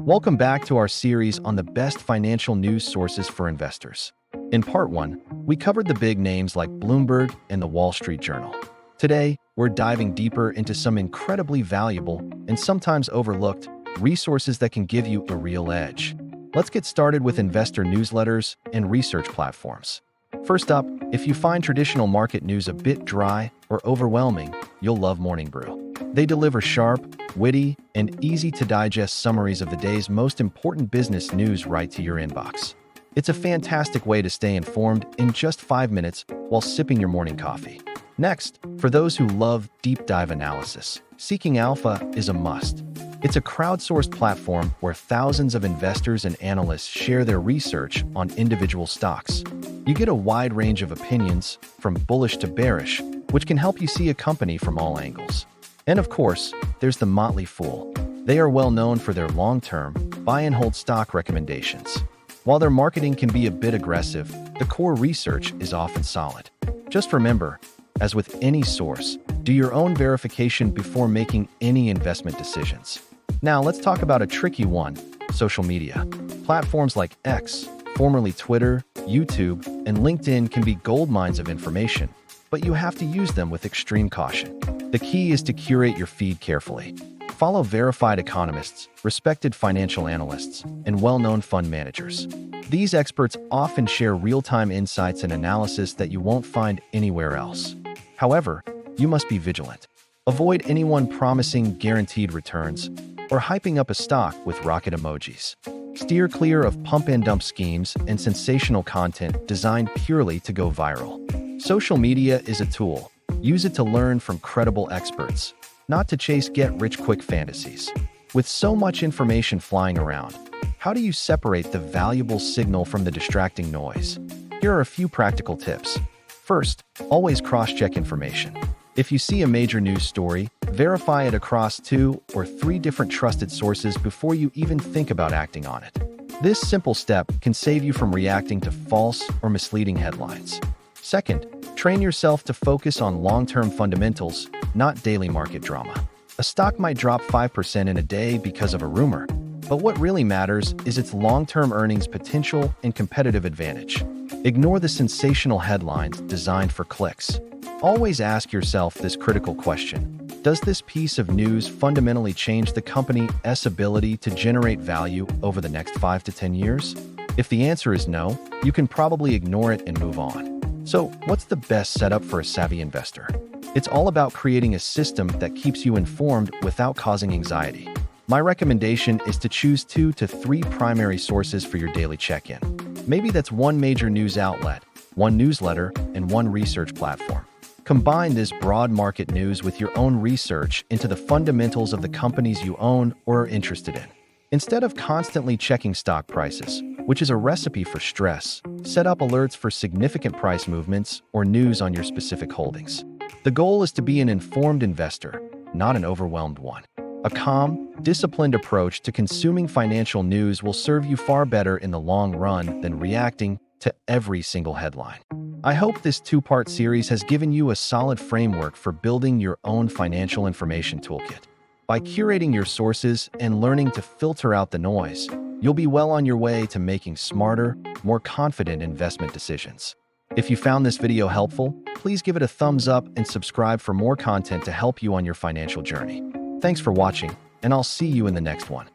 Welcome back to our series on the best financial news sources for investors. In part 1, we covered the big names like Bloomberg and the Wall Street Journal. Today, we're diving deeper into some incredibly valuable and sometimes overlooked resources that can give you a real edge. Let's get started with investor newsletters and research platforms. First up, if you find traditional market news a bit dry or overwhelming, you'll love Morning Brew. They deliver sharp, witty, and easy-to-digest summaries of the day's most important business news right to your inbox. It's a fantastic way to stay informed in just 5 minutes while sipping your morning coffee. Next, for those who love deep dive analysis, Seeking Alpha is a must. It's a crowdsourced platform where thousands of investors and analysts share their research on individual stocks. You get a wide range of opinions, from bullish to bearish, which can help you see a company from all angles. And of course, there's the Motley Fool. They are well known for their long-term, buy-and-hold stock recommendations. While their marketing can be a bit aggressive, the core research is often solid. Just remember, as with any source, do your own verification before making any investment decisions. Now let's talk about a tricky one, social media. Platforms like X, formerly Twitter, YouTube, and LinkedIn can be goldmines of information, but you have to use them with extreme caution. The key is to curate your feed carefully. Follow verified economists, respected financial analysts, and well-known fund managers. These experts often share real-time insights and analysis that you won't find anywhere else. However, you must be vigilant. Avoid anyone promising guaranteed returns or hyping up a stock with rocket emojis. Steer clear of pump-and-dump schemes and sensational content designed purely to go viral. Social media is a tool. Use it to learn from credible experts, not to chase get-rich-quick fantasies. With so much information flying around, how do you separate the valuable signal from the distracting noise? Here are a few practical tips. First, always cross-check information. If you see a major news story, verify it across 2 or 3 different trusted sources before you even think about acting on it. This simple step can save you from reacting to false or misleading headlines. Second, train yourself to focus on long-term fundamentals, not daily market drama. A stock might drop 5% in a day because of a rumor, but what really matters is its long-term earnings potential and competitive advantage. Ignore the sensational headlines designed for clicks. Always ask yourself this critical question: does this piece of news fundamentally change the company's ability to generate value over the next 5 to 10 years? If the answer is no, you can probably ignore it and move on. So, what's the best setup for a savvy investor? It's all about creating a system that keeps you informed without causing anxiety. My recommendation is to choose 2 to 3 primary sources for your daily check-in. Maybe that's 1 major news outlet, 1 newsletter, and 1 research platform. Combine this broad market news with your own research into the fundamentals of the companies you own or are interested in. Instead of constantly checking stock prices, which is a recipe for stress, set up alerts for significant price movements or news on your specific holdings. The goal is to be an informed investor, not an overwhelmed one. A calm, disciplined approach to consuming financial news will serve you far better in the long run than reacting to every single headline. I hope this 2-part series has given you a solid framework for building your own financial information toolkit. By curating your sources and learning to filter out the noise, you'll be well on your way to making smarter, more confident investment decisions. If you found this video helpful, please give it a thumbs up and subscribe for more content to help you on your financial journey. Thanks for watching, and I'll see you in the next one.